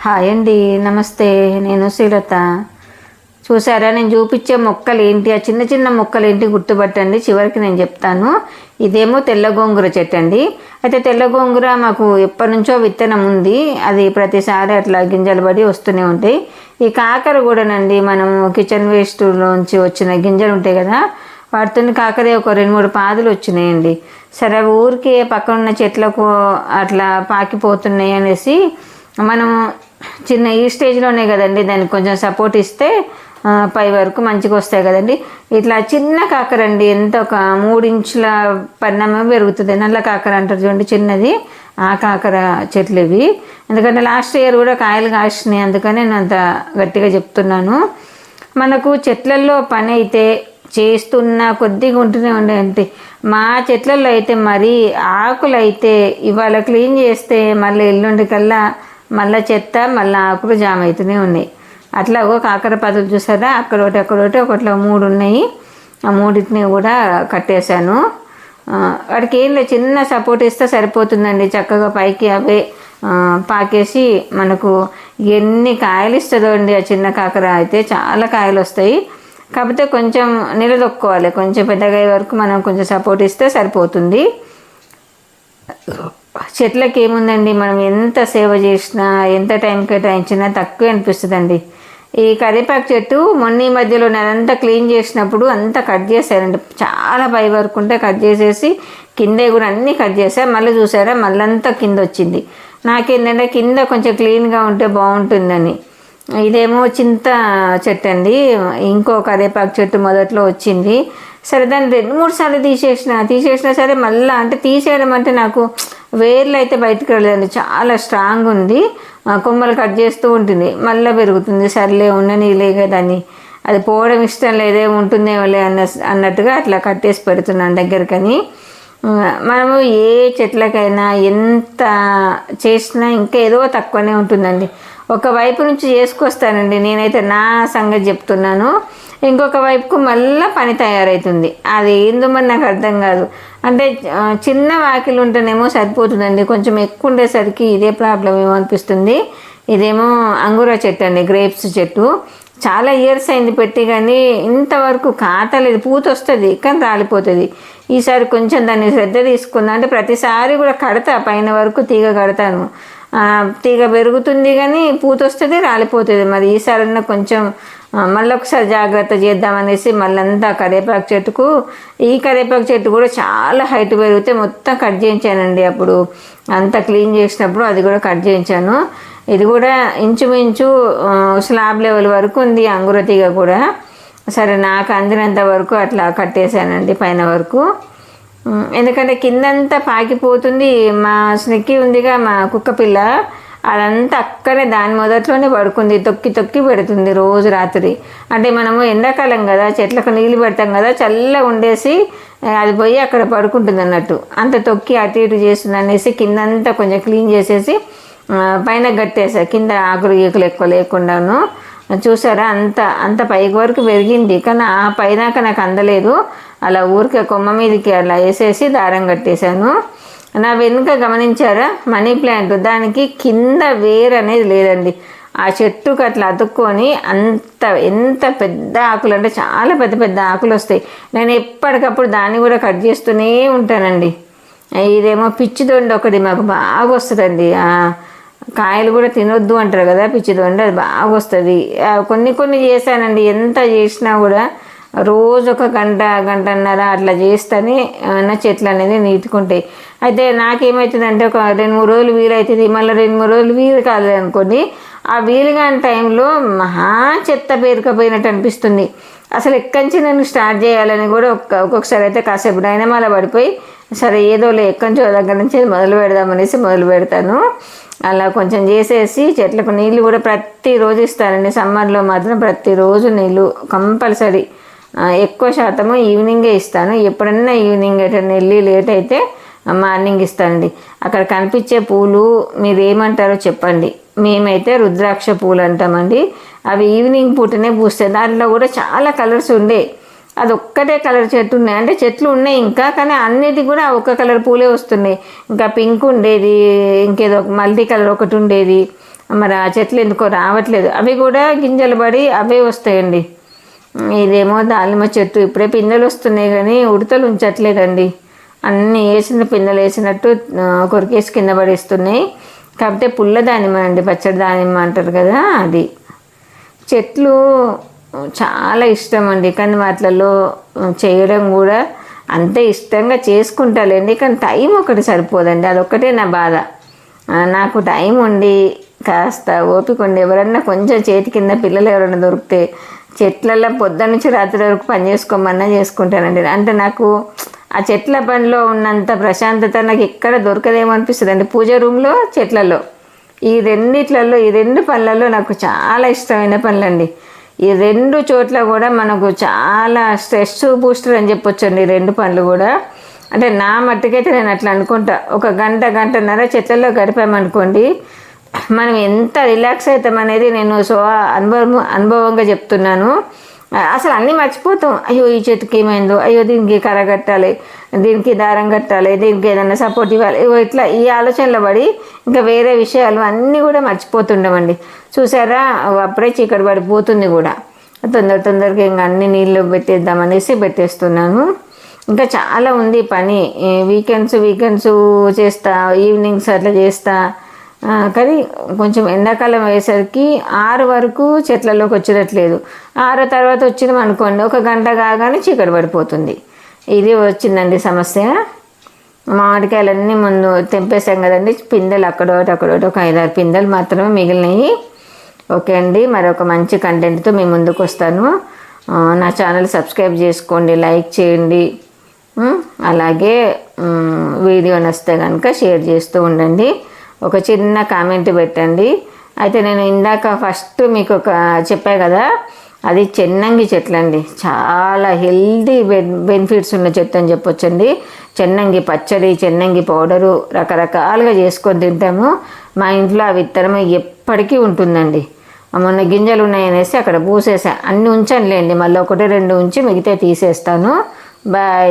Hi అండి, నమస్తే. నేను శ్రీలత. చూసారా, నేను చూపించే మొక్కలు ఏంటి, ఆ చిన్న చిన్న మొక్కలు ఏంటి గుర్తుపట్టండి. చివరికి నేను చెప్తాను. ఇదేమో తెల్ల గోంగూర చెట్టు అండి. అయితే తెల్ల గోంగూర మాకు ఎప్పటి నుంచో విత్తనం ఉంది. అది ప్రతిసారి అట్లా గింజలు పడి వస్తూనే ఉంటాయి. ఈ కాకర కూడానండి, మనం కిచెన్ వేస్ట్లోంచి వచ్చిన గింజలు ఉంటాయి కదా, వాటితో కాకరే ఒక 2-3 పాదులు వచ్చినాయండి. సరే, ఊరికి పక్కన ఉన్న చెట్లకు అట్లా పాకిపోతున్నాయి అనేసి మనం చిన్న ఈ స్టేజ్లోనే కదండి దానికి కొంచెం సపోర్ట్ ఇస్తే పై వరకు మంచిగా వస్తాయి కదండి. ఇట్లా చిన్న కాకర అండి, ఎంత ఒక 3 ఇంచుల పన్నమే పెరుగుతుంది. నల్ల కాకర అంటారు చూడండి, చిన్నది. ఆ కాకర చెట్లు ఇవి. ఎందుకంటే లాస్ట్ ఇయర్ కూడా కాయలు కాసినాయి, అందుకని నేను అంత గట్టిగా చెప్తున్నాను. మనకు చెట్లల్లో పని అయితే చేస్తున్న కొద్దిగా ఉంటూనే ఉండేంటి. మా చెట్లలో అయితే మరీ ఆకులు అయితే ఇవాళ క్లీన్ చేస్తే మళ్ళీ ఎల్లుండి కల్లా మళ్ళీ చెత్త, మళ్ళీ ఆకులు జామ అవుతూనే ఉన్నాయి. అట్లా కాకర పదులు చూసారా, అక్కడొకటి ఒకట్లో 3 ఉన్నాయి. ఆ 3టిని కూడా కట్టేశాను. వాటికి ఏం లేదు, చిన్న సపోర్ట్ ఇస్తే సరిపోతుందండి. చక్కగా పైకి అవే పాకేసి మనకు ఎన్ని కాయలు ఇస్తుందో అండి. ఆ చిన్న కాకర అయితే చాలా కాయలు వస్తాయి. కాకపోతే కొంచెం నిలదొక్కోవాలి, కొంచెం పెద్దగా అయ్యే వరకు మనం కొంచెం సపోర్ట్ ఇస్తే సరిపోతుంది. చెట్లకి ఏముందండి, మనం ఎంత సేవ చేసినా ఎంత టైం కేటాయించినా తక్కువ అనిపిస్తుందండి. ఈ కరివేపాకు చెట్టు మొన్న ఈ మధ్యలో నేనంతా క్లీన్ చేసినప్పుడు అంతా కట్ చేశానండి. చాలా పై వరకు ఉంటే కట్ చేసేసి కింద కూడా అన్నీ కట్ చేశాను. మళ్ళీ చూసారా, మళ్ళంతా కింద వచ్చింది. నాకేంటంటే కింద కొంచెం క్లీన్గా ఉంటే బాగుంటుందని. ఇదేమో చింత చెట్టు అండి, ఇంకో కరివేపాకు చెట్టు మొదట్లో వచ్చింది. సరే, దాన్ని 2-3 సార్లు తీసేసినా సరే మళ్ళీ అంటే తీసేయడం అంటే నాకు వేర్లు అయితే బయటకు రాలేదండి. చాలా స్ట్రాంగ్ ఉంది. కొమ్మలు కట్ చేస్తూ ఉంటుంది, మళ్ళీ పెరుగుతుంది. సర్లే ఉండనీలే కదని, అది పోవడం ఇష్టం లేదే, ఉంటుందేమోలే అన్నట్టుగా అట్లా కట్టేసి పెడుతున్నాను దగ్గరకని. మనము ఏ చెట్లకైనా ఎంత చేసినా ఇంకా ఏదో తక్కువనే ఉంటుందండి. ఒక వైపు నుంచి చేసుకొస్తానండి నేనైతే, నా సంగతి చెప్తున్నాను. ఇంకొక వైపుకు మళ్ళీ పని తయారవుతుంది. అది ఏందో మరి నాకు అర్థం కాదు. అంటే చిన్న వాకిలు ఉంటేనేమో సరిపోతుందండి, కొంచెం ఎక్కువ ఉండేసరికి ఇదే ప్రాబ్లం ఏమో అనిపిస్తుంది. ఇదేమో అంగుర చెట్టు అండి, గ్రేప్స్ చెట్టు. చాలా ఇయర్స్ అయింది పెట్టి, కానీ ఇంతవరకు కాతలేదు. పూత వస్తుంది కానీ రాలిపోతుంది. ఈసారి కొంచెం దాన్ని శ్రద్ధ తీసుకుందా అంటే ప్రతిసారి కూడా కడతా, పైన వరకు తీగ కడతాను. తీగ పెరుగుతుంది కానీ పూత వస్తుంది, రాలిపోతుంది. మరి ఈసారన్నా కొంచెం మళ్ళీ ఒకసారి జాగ్రత్త చేద్దామనేసి మళ్ళంతా కరివేపాకు చెట్టుకు, ఈ కరివేపాకు చెట్టు కూడా చాలా హైట్ పెరిగితే మొత్తం కట్ చేయించానండి. అప్పుడు అంతా క్లీన్ చేసినప్పుడు అది కూడా కట్ చేయించాను. ఇది కూడా ఇంచుమించు స్లాబ్ లెవెల్ వరకు ఉంది అంగుర తీగ కూడా. సరే, నాకు అందినంత వరకు అట్లా కట్టేశానండి పైన వరకు. ఎందుకంటే కిందంతా పాకిపోతుంది. మా స్నిక్కి ఉందిగా, మా కుక్క పిల్ల, అదంతా అక్కడే దాని మొదట్లోనే పడుకుంది. తొక్కి తొక్కి పెడుతుంది రోజు రాత్రి. అంటే మనము ఎండాకాలం కదా, చెట్లకు నీళ్ళు పెడతాం కదా, చల్లగా ఉండేసి అది పోయి అక్కడ పడుకుంటుంది అన్నట్టు. అంత తొక్కి అటు ఇటు చేస్తుంది అనేసి కిందంతా కొంచెం క్లీన్ చేసేసి పైన కట్టేసా, కింద ఆకులు గీకులు ఎక్కువ లేకుండాను. చూసారా, అంత పైకి వరకు పెరిగింది, కానీ ఆ పైదాకా నాకు అందలేదు. అలా ఊరికే కొమ్మ మీదకి అలా వేసేసి దారం కట్టేశాను. నా వెనుక గమనించారా, మనీ ప్లాంట్, దానికి కింద వేరు అనేది లేదండి. ఆ చెట్టుకు అట్లా అతుక్కొని ఎంత పెద్ద ఆకులు అంటే చాలా పెద్ద పెద్ద ఆకులు వస్తాయి. నేను ఎప్పటికప్పుడు దాన్ని కూడా కట్ చేస్తూనే ఉంటానండి. ఇదేమో పిచ్చి దొండ ఒకటి మాకు బాగా వస్తుందండి. కాయలు కూడా తినొద్దు అంటారు కదా, పిచ్చి దొండ, అది బాగా వస్తుంది. కొన్ని చేశానండి. ఎంత చేసినా కూడా రోజు ఒక గంటన్నర అట్లా చేస్తేనే నా చెట్లు అనేది నీటుకుంటాయి. అయితే నాకేమవుతుందంటే ఒక 2-3 రోజులు వీలవుతుంది, మళ్ళీ 2-3 రోజులు వీలు కాలేదు అనుకోండి. ఆ వీలు కాని టైంలో మహా చెత్త పేరుకపోయినట్టు అనిపిస్తుంది. అసలు ఎక్కడి నుంచి నేను స్టార్ట్ చేయాలని కూడా ఒక్కొక్కసారి అయితే కాసేపు డైనమాల పడిపోయి, సరే ఏదోలే ఎక్కడి నుంచో దగ్గర నుంచి మొదలు పెడదామనేసి మొదలు పెడతాను. అలా కొంచెం చేసేసి చెట్లకు నీళ్ళు కూడా ప్రతిరోజు ఇస్తానండి. సమ్మర్లో మాత్రం ప్రతిరోజు నీళ్ళు కంపల్సరీ. ఎక్కువ శాతము ఈవినింగే ఇస్తాను. ఎప్పుడన్నా ఈవినింగ్ ఎటన్నా వెళ్ళి లేట్ అయితే మార్నింగ్ ఇస్తానండి. అక్కడ కనిపించే పూలు మీరు ఏమంటారో చెప్పండి. మేమైతే రుద్రాక్ష పూలు అంటామండి. అవి ఈవినింగ్ పూటనే పూస్తాయి. దాంట్లో కూడా చాలా కలర్స్ ఉండే, అది ఒక్కటే కలర్ చెట్టు ఉన్నాయి. అంటే చెట్లు ఉన్నాయి ఇంకా, కానీ అన్నిటికి కూడా ఒక్క కలర్ పూలే వస్తున్నాయి. ఇంకా పింక్ ఉండేది, ఇంకేదో మల్టీ కలర్ ఒకటి ఉండేది, మరి ఆ చెట్లు ఎందుకో రావట్లేదు. అవి కూడా గింజలు పడి అవే వస్తాయండి. ఇదేమో దానిమ్మ చెట్టు ఇప్పుడే పిందెలు వస్తున్నాయి కానీ ఉడతలు ఉంచట్లేదండి. అన్నీ వేసిన పిందెలు వేసినట్టు కొరికేసి కింద పడేస్తున్నాయి. కాకపోతే పుల్ల దానిమ్మ అండి, పచ్చడి దానిమ్మ అంటారు కదా అది. చెట్లు చాలా ఇష్టం అండి, కానీ వాటిలలో చేయడం కూడా అంతే ఇష్టంగా చేసుకుంటాలేండి, కానీ టైం ఒకటి సరిపోదండి. అదొక్కటే నా బాధ. నాకు టైం ఉండి కాస్త ఓపిక ఉండి ఎవరన్నా కొంచెం చేతి కింద పిల్లలు ఎవరైనా దొరికితే చెట్లలో పొద్దున్న నుంచి రాత్రి వరకు పని చేసుకోమన్నా చేసుకుంటానండి. అంటే నాకు ఆ చెట్ల పనిలో ఉన్నంత ప్రశాంతత నాకు ఎక్కడ దొరకదేమో అనిపిస్తుంది అండి. పూజ రూమ్లో, చెట్లలో, ఈ రెండిట్లలో, ఈ రెండు పనులలో నాకు చాలా ఇష్టమైన పనులండి. ఈ రెండు చోట్ల కూడా మనకు చాలా స్ట్రెస్ బూస్టర్ అని చెప్పొచ్చండి ఈ రెండు పనులు కూడా. అంటే నా మట్టుకైతే నేను అట్లా అనుకుంటా. ఒక గంటన్నర చెట్లలో గడిపామనుకోండి, మనం ఎంత రిలాక్స్ అవుతాం అనేది నేను అనుభవంగా చెప్తున్నాను. అసలు అన్నీ మర్చిపోతాం. అయ్యో ఈ చెట్టుకి ఏమైందో, అయ్యో దీనికి కర్ర కట్టాలి, దీనికి దారం కట్టాలి, దీనికి ఏదైనా సపోర్ట్ ఇవ్వాలి, ఇట్లా ఈ ఆలోచనలో పడి ఇంకా వేరే విషయాలు అన్నీ కూడా మర్చిపోతుండమండి. చూసారా, అప్పుడే చీకటి పడిపోతుంది కూడా. తొందరగా ఇంకా అన్ని నీళ్ళు పెట్టేద్దామనేసి పెట్టేస్తున్నాను. ఇంకా చాలా ఉంది పని. వీకెండ్స్ చేస్తా, ఈవినింగ్స్ అట్లా చేస్తా. కానీ కొంచెం ఎండాకాలం అయ్యేసరికి 6 వరకు చెట్లలోకి వచ్చినట్లేదు. 6 తర్వాత వచ్చినాం అనుకోండి, ఒక గంట కాగానే చీకటి పడిపోతుంది. ఇది వచ్చిందండి సమస్య. మామిడికాయలన్నీ ముందు తెంపేసాం కదండి, పిందెలు అక్కడోటి ఒక 5-6 పిందెలు మాత్రమే మిగిలినాయి. ఓకే అండి, మరొక మంచి కంటెంట్తో మీ ముందుకు వస్తాను. నా ఛానల్ సబ్స్క్రైబ్ చేసుకోండి, లైక్ చేయండి, అలాగే వీడియో నచ్చితే కనుక షేర్ చేస్తూ ఉండండి. ఒక చిన్న కామెంట్ పెట్టండి. అయితే నేను ఇందాక ఫస్ట్ మీకు చెప్పా కదా, అది చెన్నంగి చెట్లు అండి. చాలా హెల్దీ బెనిఫిట్స్ ఉన్న చెట్టు అని చెప్పొచ్చండి. చెన్నంగి పచ్చడి, చెన్నంగి పౌడరు రకరకాలుగా చేసుకొని తింటాము. మా ఇంట్లో ఆ విత్తనం ఎప్పటికీ ఉంటుందండి. మొన్న గింజలు ఉన్నాయనేసి అక్కడ పూసేసా. అన్నీ ఉంచనులేండి, మళ్ళీ 1-2 ఉంచి మిగతా తీసేస్తాను. బాయ్.